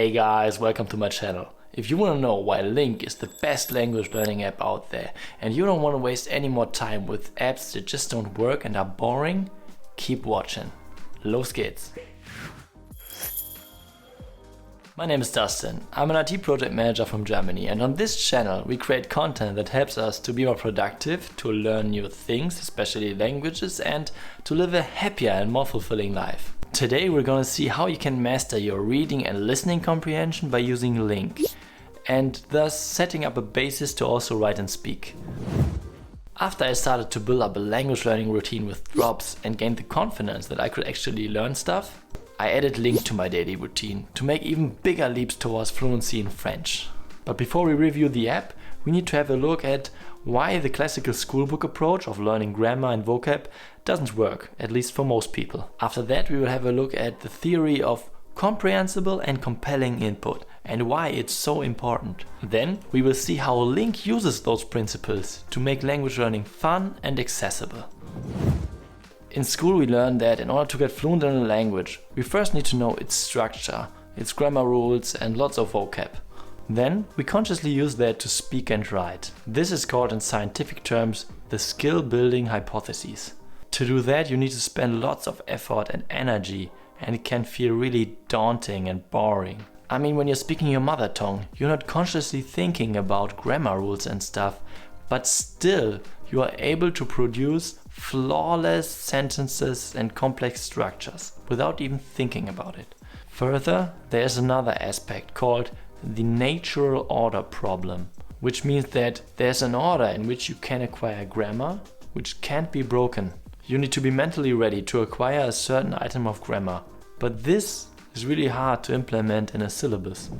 Hey guys, welcome to my channel. If you want to know why Lingq is the best language learning app out there and you don't want to waste any more time with apps that just don't work and are boring, keep watching. Los geht's! My name is Dustin. I'm an IT project manager from Germany, and on this channel we create content that helps us to be more productive, to learn new things, especially languages, and to live a happier and more fulfilling life. Today we're going to see how you can master your reading and listening comprehension by using Lingq, and thus setting up a basis to also write and speak. After I started to build up a language learning routine with drops and gained the confidence that I could actually learn stuff, I added Lingq to my daily routine to make even bigger leaps towards fluency in French. But before we review the app, we need to have a look at why the classical schoolbook approach of learning grammar and vocab doesn't work, at least for most people. After that, we will have a look at the theory of comprehensible and compelling input and why it's so important. Then we will see how Lingq uses those principles to make language learning fun and accessible. In school we learn that in order to get fluent in a language, we first need to know its structure, its grammar rules and lots of vocab. Then we consciously use that to speak and write. This is called in scientific terms the skill building hypothesis. To do that you need to spend lots of effort and energy, and it can feel really daunting and boring. I mean, when you're speaking your mother tongue, you're not consciously thinking about grammar rules and stuff, but still you are able to produce flawless sentences and complex structures without even thinking about it. Further, there is another aspect called the natural order problem, which means that there's an order in which you can acquire grammar which can't be broken. You need to be mentally ready to acquire a certain item of grammar, but this is really hard to implement in a syllabus.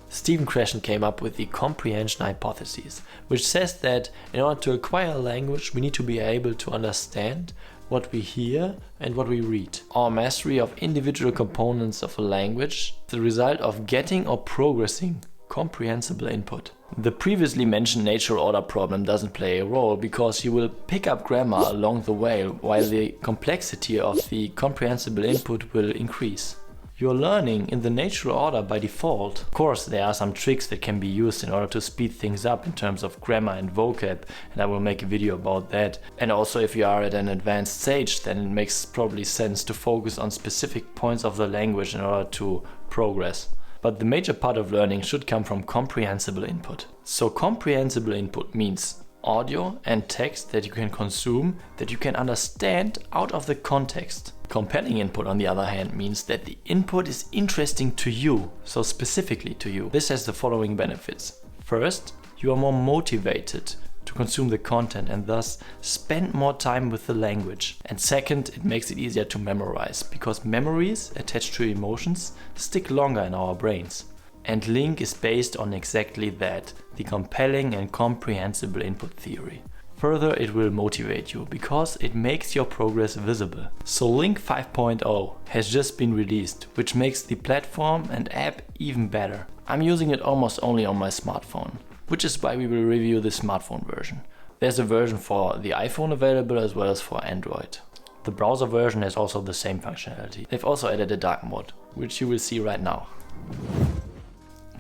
Krashen came up with the comprehension hypothesis, which says that in order to acquire a language we need to be able to understand what we hear and what we read. Our mastery of individual components of a language is the result of getting or progressing comprehensible input. The previously mentioned natural order problem doesn't play a role because you will pick up grammar along the way while the complexity of the comprehensible input will increase. You're learning in the natural order by default. Of course, there are some tricks that can be used in order to speed things up in terms of grammar and vocab, and I will make a video about that. And also, if you are at an advanced stage, then it makes probably sense to focus on specific points of the language in order to progress. But the major part of learning should come from comprehensible input. So comprehensible input means audio and text that you can consume, that you can understand out of the context. Compelling input, on the other hand, means that the input is interesting to you, so specifically to you. This has the following benefits. First, you are more motivated to consume the content and thus spend more time with the language. And second, it makes it easier to memorize, because memories attached to emotions stick longer in our brains. And Lingq is based on exactly that, the compelling and comprehensible input theory. Further, it will motivate you because it makes your progress visible. So Lingq 5.0 has just been released, which makes the platform and app even better. I'm using it almost only on my smartphone, which is why we will review the smartphone version. There's a version for the iPhone available as well as for Android. The browser version has also the same functionality. They've also added a dark mode, which you will see right now.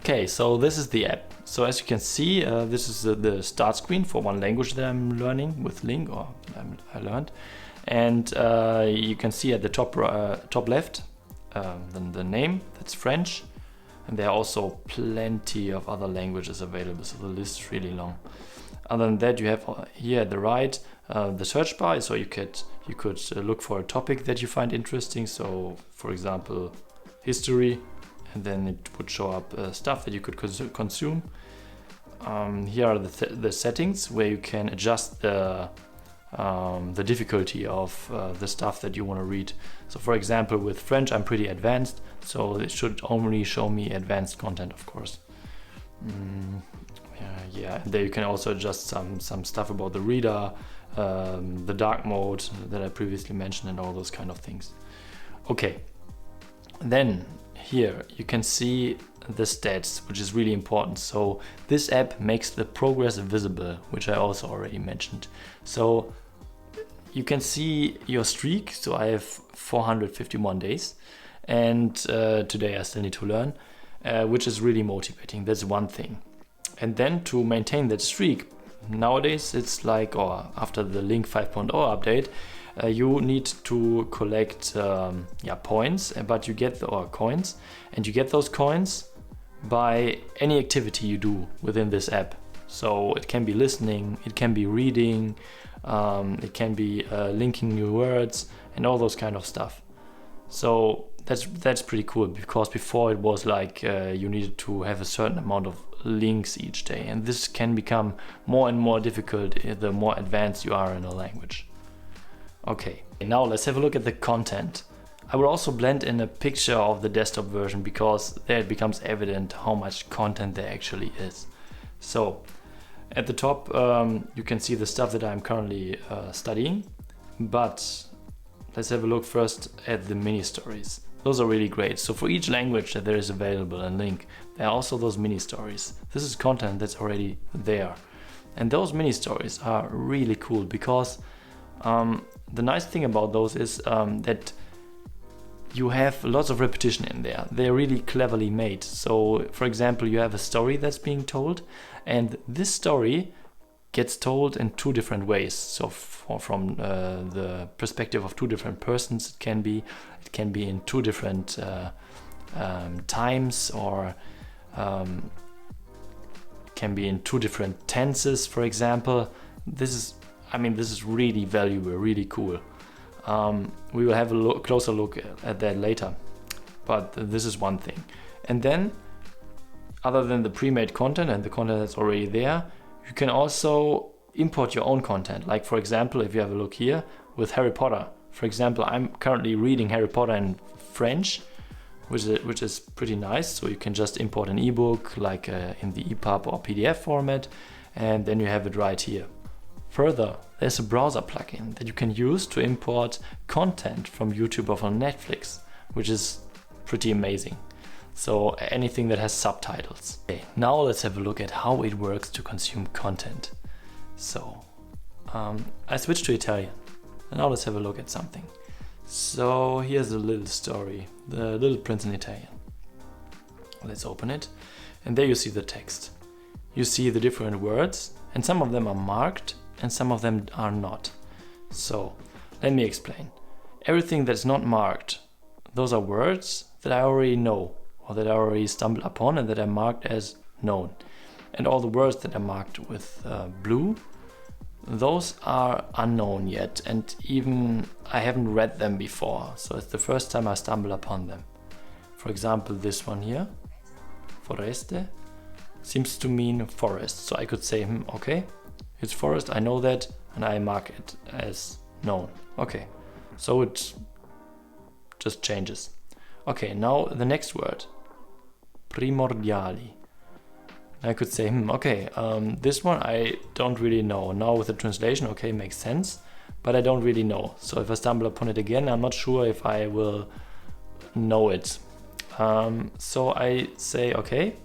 Okay, so this is the app. So as you can see, this is the start screen for one language that I'm learning with Lingq, or I learned. And you can see at the top left the name, that's French. And there are also plenty of other languages available, so the list is really long. Other than that, you have here at the right the search bar, so you could look for a topic that you find interesting. So for example, history. And then it would show up stuff that you could consume. Here are the settings where you can adjust the difficulty of the stuff that you want to read. So for example, with French I'm pretty advanced, so it should only show me advanced content, of course. Yeah, there you can also adjust some stuff about the reader, the dark mode that I previously mentioned, and all those kind of things. Okay, then here you can see the stats, which is really important. So this app makes the progress visible, which I also already mentioned. So you can see your streak. So I have 451 days, and today I still need to learn, which is really motivating. That's one thing. And then to maintain that streak, nowadays it's like, or after the Lingq 5.0 update, you need to collect points, but you get coins, and you get those coins by any activity you do within this app. So it can be listening, it can be reading, it can be linking new words and all those kind of stuff. So that's pretty cool, because before it was like you needed to have a certain amount of links each day, and this can become more and more difficult the more advanced you are in a language. Okay, now let's have a look at the content. I will also blend in a picture of the desktop version, because there it becomes evident how much content there actually is. So at the top you can see the stuff that I'm currently studying, but let's have a look first at the mini stories. Those are really great. So for each language that there is available in Lingq, there are also those mini stories. This is content that's already there. And those mini stories are really cool, because the nice thing about those is that you have lots of repetition in there. They're really cleverly made. So for example, you have a story that's being told, and this story gets told in two different ways. So from the perspective of two different persons, it can be in two different times, or can be in two different tenses, for example. This is really valuable, really cool. We will have a closer look at that later, but this is one thing. And then, other than the pre-made content and the content that's already there, you can also import your own content. Like for example, if you have a look here with Harry Potter. For example, I'm currently reading Harry Potter in French, which is pretty nice. So you can just import an ebook like in the EPUB or PDF format, and then you have it right here. Further, there's a browser plugin that you can use to import content from YouTube or from Netflix, which is pretty amazing. So anything that has subtitles. Okay, now let's have a look at how it works to consume content. So I switched to Italian, and now let's have a look at something. So here's a little story, The Little Prince in Italian. Let's open it, and there you see the text. You see the different words, and some of them are marked and some of them are not. So let me explain. Everything that's not marked, those are words that I already know, or that I already stumbled upon and that are marked as known. And all the words that are marked with blue, those are unknown yet, and even I haven't read them before, so it's the first time I stumble upon them. For example, this one here, foreste, seems to mean forest, so I could say, okay, it's forest, I know that, and I mark it as known. Okay, so it just changes. Okay, now the next word, primordiali. I could say, okay, this one I don't really know. Now with the translation, okay, makes sense, but I don't really know. So if I stumble upon it again, I'm not sure if I will know it. So I say, okay,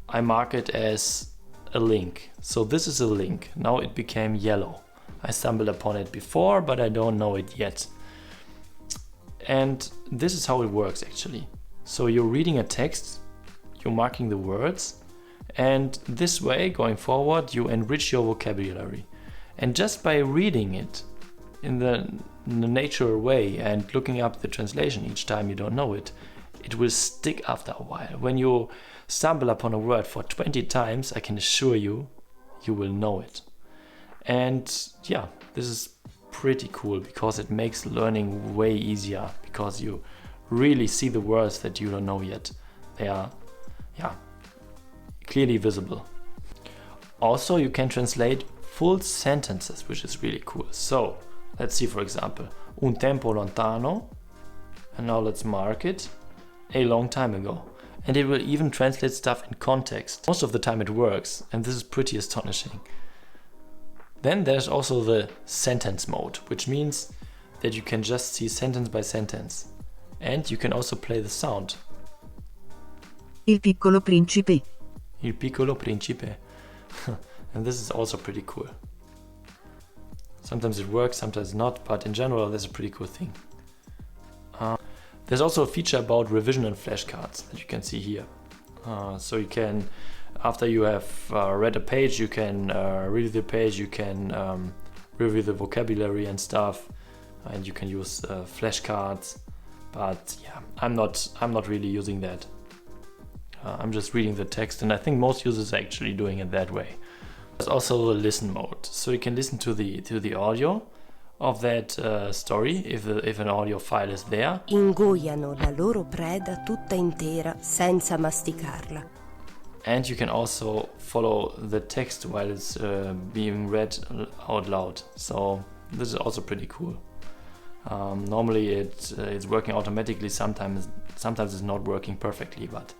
I mark it as a link. So this is a link. Now it became yellow. I stumbled upon it before, but I don't know it yet. And this is how it works actually. So you're reading a text, you're marking the words, and this way, going forward, you enrich your vocabulary. And just by reading it in the natural way and looking up the translation each time you don't know it, it will stick after a while. When you stumble upon a word for 20 times, I can assure you, you will know it. And yeah, this is pretty cool because it makes learning way easier, because you really see the words that you don't know yet. They are, clearly visible. Also, you can translate full sentences, which is really cool. So let's see, for example, un tempo lontano, and now let's mark it, a long time ago. And it will even translate stuff in context. Most of the time it works, and this is pretty astonishing. Then there's also the sentence mode, which means that you can just see sentence by sentence. And you can also play the sound. Il piccolo principe. Il piccolo principe. And this is also pretty cool. Sometimes it works, sometimes not, but in general, that's a pretty cool thing. There's also a feature about revision and flashcards that you can see here. So you can, after you have read a page, you can read the page, you can review the vocabulary and stuff, and you can use flashcards. But yeah, I'm not really using that. I'm just reading the text, and I think most users are actually doing it that way. There's also the listen mode, so you can listen to the audio of that story if an audio file is there. Ingoiano la loro preda tutta intera senza masticarla. And you can also follow the text while it's being read out loud. So this is also pretty cool. Normally it's working automatically. Sometimes it's not working perfectly, but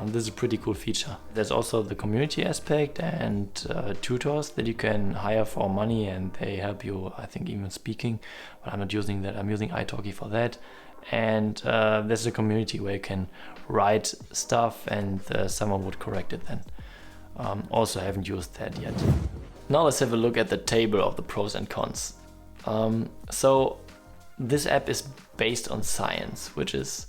this is a pretty cool feature. There's also the community aspect and tutors that you can hire for money, and they help you, I think, even speaking. But I'm not using that. I'm using italki for that. And there's a community where you can write stuff and someone would correct it then. Also haven't used that yet. Now let's have a look at the table of the pros and cons. So this app is based on science, which is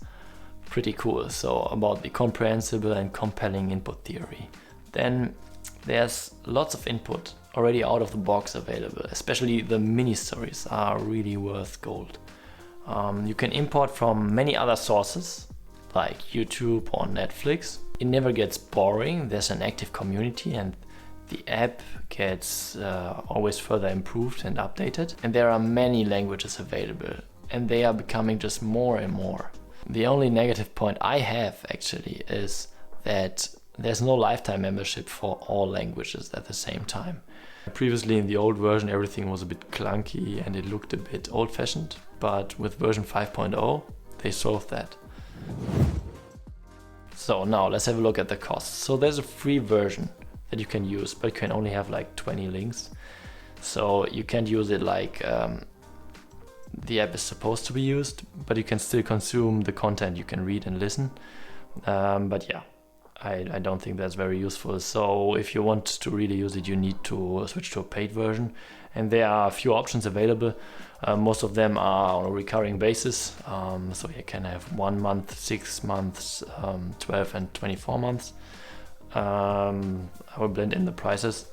pretty cool. So about the comprehensible and compelling input theory. Then there's lots of input already out of the box available. Especially the mini stories are really worth gold. You can import from many other sources like YouTube or Netflix. It never gets boring. There's an active community and the app gets always further improved and updated. And there are many languages available and they are becoming just more and more. The only negative point I have actually is that there's no lifetime membership for all languages at the same time. Previously in the old version everything was a bit clunky and it looked a bit old-fashioned, but with version 5.0 they solved that. So now let's have a look at the costs. So there's a free version that you can use, but you can only have like 20 links. So you can't use it like the app is supposed to be used, but you can still consume the content, you can read and listen. But yeah, I don't think that's very useful. So if you want to really use it, you need to switch to a paid version. And there are a few options available. Most of them are on a recurring basis. So you can have 1 month, 6 months, 12 and 24 months. I will blend in the prices.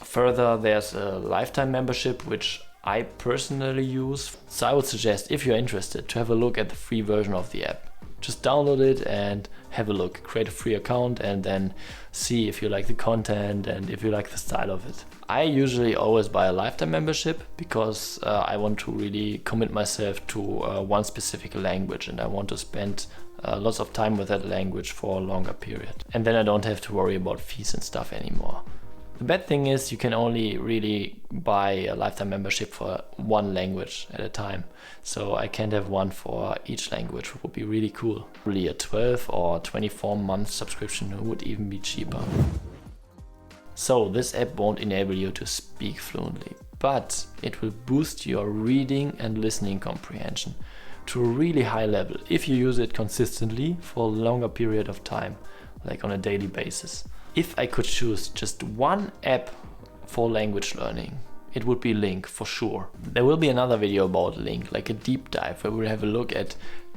Further, there's a lifetime membership, which I personally use. So I would suggest, if you're interested, to have a look at the free version of the app. Just download it and have a look, create a free account and then see if you like the content and if you like the style of it. I usually always buy a lifetime membership because I want to really commit myself to one specific language and I want to spend lots of time with that language for a longer period. And then I don't have to worry about fees and stuff anymore. The bad thing is you can only really buy a lifetime membership for one language at a time. So I can't have one for each language, which would be really cool. Really a 12 or 24 month subscription would even be cheaper. So this app won't enable you to speak fluently, but it will boost your reading and listening comprehension to a really high level if you use it consistently for a longer period of time, like on a daily basis. If I could choose just one app for language learning, it would be Lingq for sure. There will be another video about Lingq, like a deep dive where we'll have a look at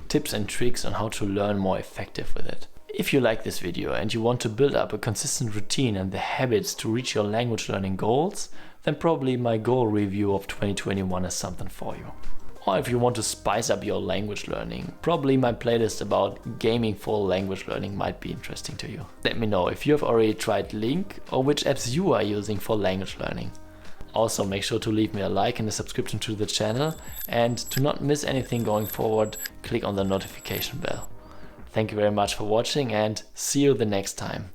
tips and tricks on how to learn more effective with it. If you like this video and you want to build up a consistent routine and the habits to reach your language learning goals, then probably my goal review of 2021 is something for you. Or if you want to spice up your language learning, probably my playlist about gaming for language learning might be interesting to you. Let me know if you have already tried Lingq or which apps you are using for language learning. Also make sure to leave me a like and a subscription to the channel, and to not miss anything going forward, click on the notification bell. Thank you very much for watching and see you the next time.